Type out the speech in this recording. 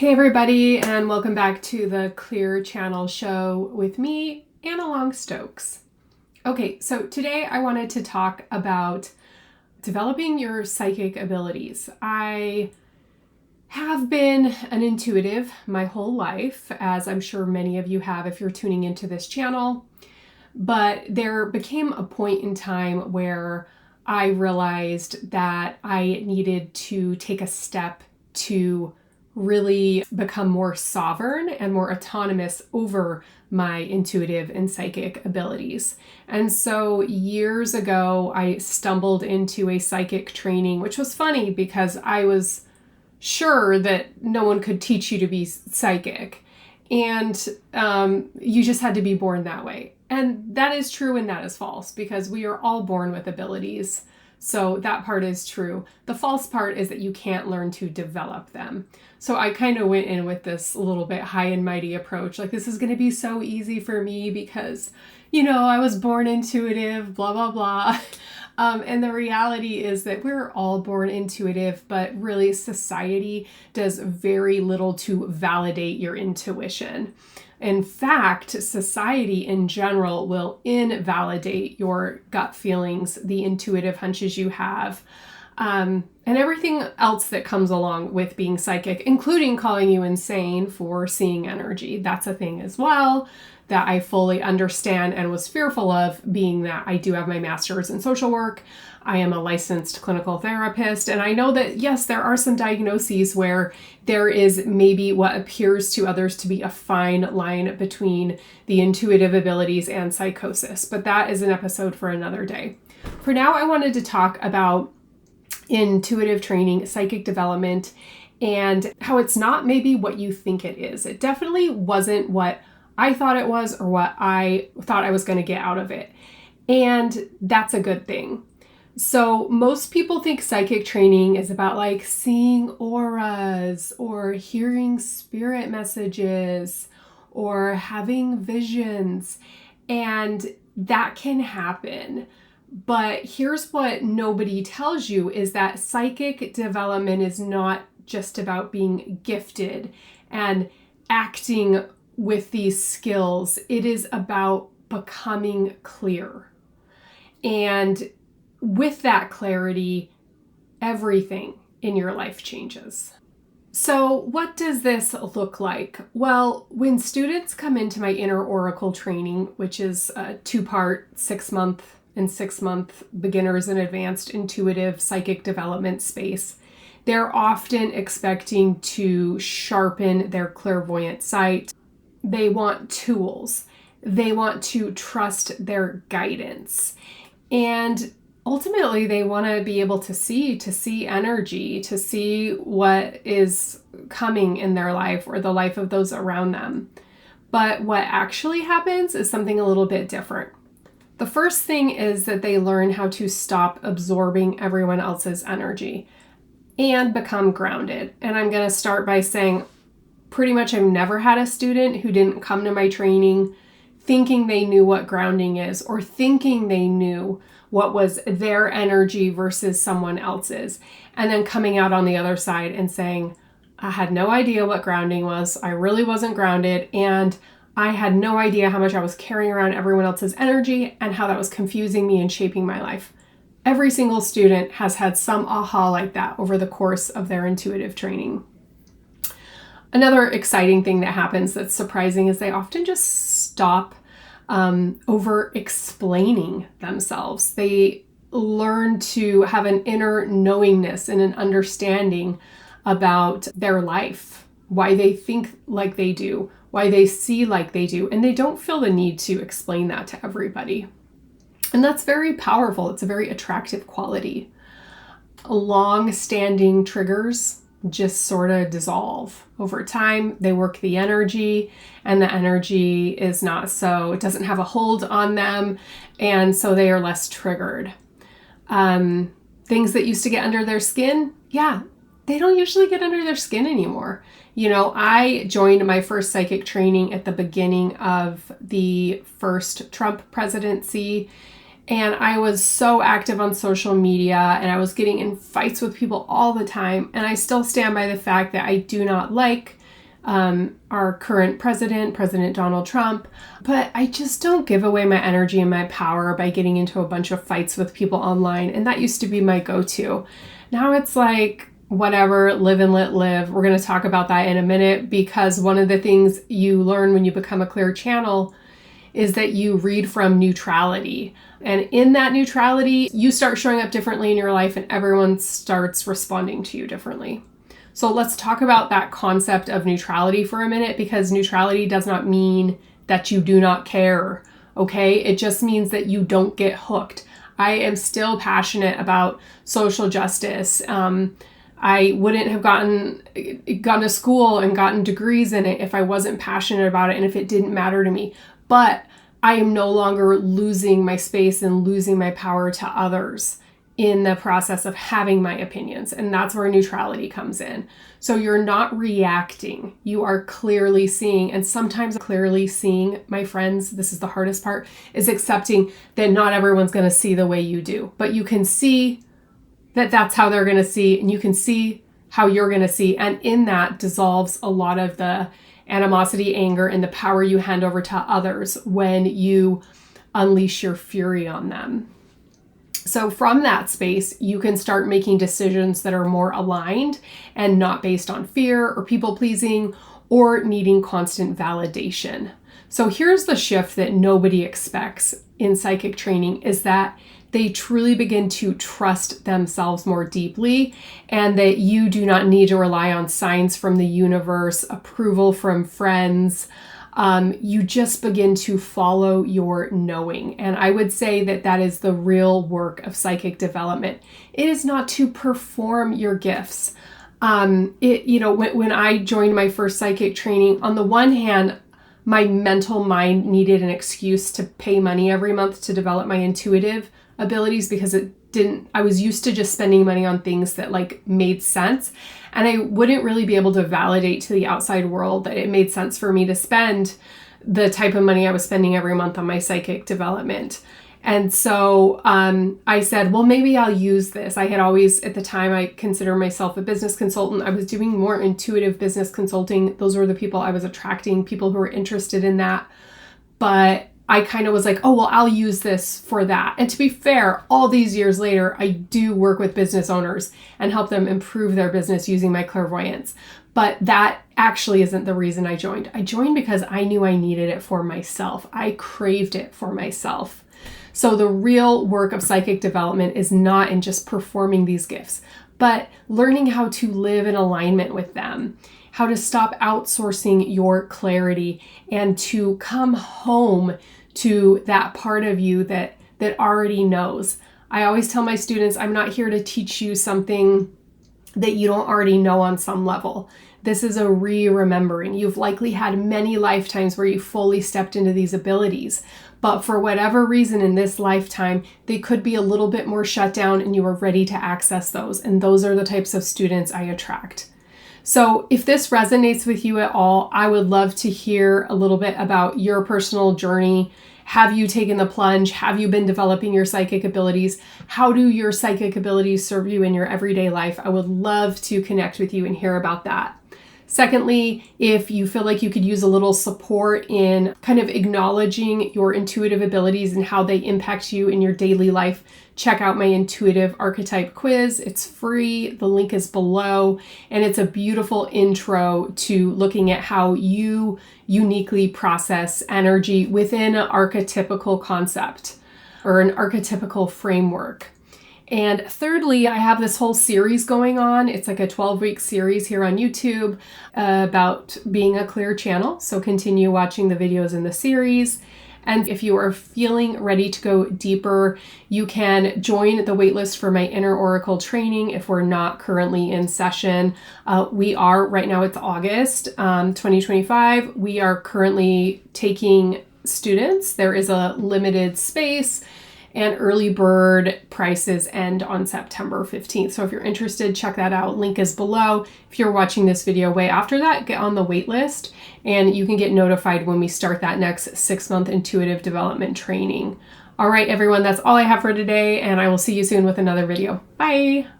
Hey everybody, and welcome back to the Clear Channel show with me, Anna Long-Stokes. Okay, so today I wanted to talk about developing your psychic abilities. I have been an intuitive my whole life, as I'm sure many of you have if you're tuning into this channel, but there became a point in time where I realized that I needed to take a step to really become more sovereign and more autonomous over my intuitive and psychic abilities. And so years ago, I stumbled into a psychic training, which was funny because I was sure that no one could teach you to be psychic. And you just had to be born that way. And that is true and that is false because we are all born with abilities. So that part is true. The false part is that you can't learn to develop them. So I kind of went in with this little bit high and mighty approach. Like, this is going to be so easy for me because, I was born intuitive, blah, blah, blah. And the reality is that we're all born intuitive, but really society does very little to validate your intuition. In fact, society in general will invalidate your gut feelings, the intuitive hunches you have, and everything else that comes along with being psychic, including calling you insane for seeing energy. That's a thing as well that I fully understand and was fearful of, being that I do have my master's in social work. I am a licensed clinical therapist, and I know that, yes, there are some diagnoses where there is maybe what appears to others to be a fine line between the intuitive abilities and psychosis, but that is an episode for another day. For now, I wanted to talk about intuitive training, psychic development, and how it's not maybe what you think it is. It definitely wasn't what I thought it was or what I thought I was going to get out of it. And that's a good thing. So most people think psychic training is about like seeing auras or hearing spirit messages or having visions. And that can happen. But here's what nobody tells you is that psychic development is not just about being gifted and acting with these skills. It is about becoming clear. And with that clarity, everything in your life changes. So what does this look like? Well, when students come into my inner oracle training, which is a 2-part 6-month and 6-month beginners and advanced intuitive psychic development space, they're often expecting to sharpen their clairvoyant sight. They want tools. They want to trust their guidance. And ultimately, they want to be able to see energy, to see what is coming in their life or the life of those around them. But what actually happens is something a little bit different. The first thing is that they learn how to stop absorbing everyone else's energy and become grounded. And I'm going to start by saying, pretty much I've never had a student who didn't come to my training thinking they knew what grounding is or thinking they knew what was their energy versus someone else's, and then coming out on the other side and saying, I had no idea what grounding was. I really wasn't grounded, and I had no idea how much I was carrying around everyone else's energy and how that was confusing me and shaping my life. Every single student has had some aha like that over the course of their intuitive training. Another exciting thing that happens that's surprising is they often just stop over explaining themselves. They learn to have an inner knowingness and an understanding about their life, why they think like they do, why they see like they do, and they don't feel the need to explain that to everybody. And that's very powerful. It's a very attractive quality. Long-standing triggers just sort of dissolve over time. They work the energy, and the energy is not so, it doesn't have a hold on them, and so they are less triggered. Things that used to get under their skin, they don't usually get under their skin anymore. I joined my first psychic training at the beginning of the first Trump presidency, and I was so active on social media, and I was getting in fights with people all the time. And I still stand by the fact that I do not like our current president, President Donald Trump, but I just don't give away my energy and my power by getting into a bunch of fights with people online. And that used to be my go-to. Now it's like, whatever, live and let live. We're going to talk about that in a minute, because one of the things you learn when you become a clear channel is that you read from neutrality. And in that neutrality, you start showing up differently in your life and everyone starts responding to you differently. So let's talk about that concept of neutrality for a minute, because neutrality does not mean that you do not care, okay? It just means that you don't get hooked. I am still passionate about social justice. I wouldn't have gone to school and gotten degrees in it if I wasn't passionate about it and if it didn't matter to me. But I am no longer losing my space and losing my power to others in the process of having my opinions. And that's where neutrality comes in. So you're not reacting. You are clearly seeing, and sometimes clearly seeing, my friends, this is the hardest part, is accepting that not everyone's going to see the way you do. But you can see that that's how they're going to see, and you can see how you're going to see. And in that dissolves a lot of the animosity, anger, and the power you hand over to others when you unleash your fury on them. So from that space, you can start making decisions that are more aligned and not based on fear or people pleasing or needing constant validation. So here's the shift that nobody expects in psychic training, is that they truly begin to trust themselves more deeply, and that you do not need to rely on signs from the universe, approval from friends. You just begin to follow your knowing. And I would say that that is the real work of psychic development. It is not to perform your gifts. When I joined my first psychic training, on the one hand, my mental mind needed an excuse to pay money every month to develop my intuitive abilities, because I was used to just spending money on things that made sense. And I wouldn't really be able to validate to the outside world that it made sense for me to spend the type of money I was spending every month on my psychic development. And so I said, well, maybe I'll use this. I had always, at the time, I consider myself a business consultant. I was doing more intuitive business consulting. Those were the people I was attracting, people who were interested in that. But I kind of was like, oh, well, I'll use this for that. And to be fair, all these years later, I do work with business owners and help them improve their business using my clairvoyance. But that actually isn't the reason I joined. I joined because I knew I needed it for myself. I craved it for myself. So the real work of psychic development is not in just performing these gifts, but learning how to live in alignment with them, how to stop outsourcing your clarity, and to come home to that part of you that already knows. I always tell my students, I'm not here to teach you something that you don't already know on some level. This is a re-remembering. You've likely had many lifetimes where you fully stepped into these abilities, but for whatever reason in this lifetime, they could be a little bit more shut down and you are ready to access those. And those are the types of students I attract. So if this resonates with you at all, I would love to hear a little bit about your personal journey. Have you taken the plunge? Have you been developing your psychic abilities? How do your psychic abilities serve you in your everyday life? I would love to connect with you and hear about that. Secondly, if you feel like you could use a little support in kind of acknowledging your intuitive abilities and how they impact you in your daily life, check out my intuitive archetype quiz. It's free. The link is below. And it's a beautiful intro to looking at how you uniquely process energy within an archetypical concept or an archetypical framework. And thirdly, I have this whole series going on. It's like a 12-week series here on YouTube about being a clear channel. So continue watching the videos in the series. And if you are feeling ready to go deeper, you can join the waitlist for my Inner Oracle training if we're not currently in session. We are, right now it's August 2025. We are currently taking students. There is a limited space, and early bird prices end on September 15th. So if you're interested, check that out. Link is below. If you're watching this video way after that, get on the wait list and you can get notified when we start that next 6-month intuitive development training. All right, everyone, that's all I have for today, and I will see you soon with another video. Bye.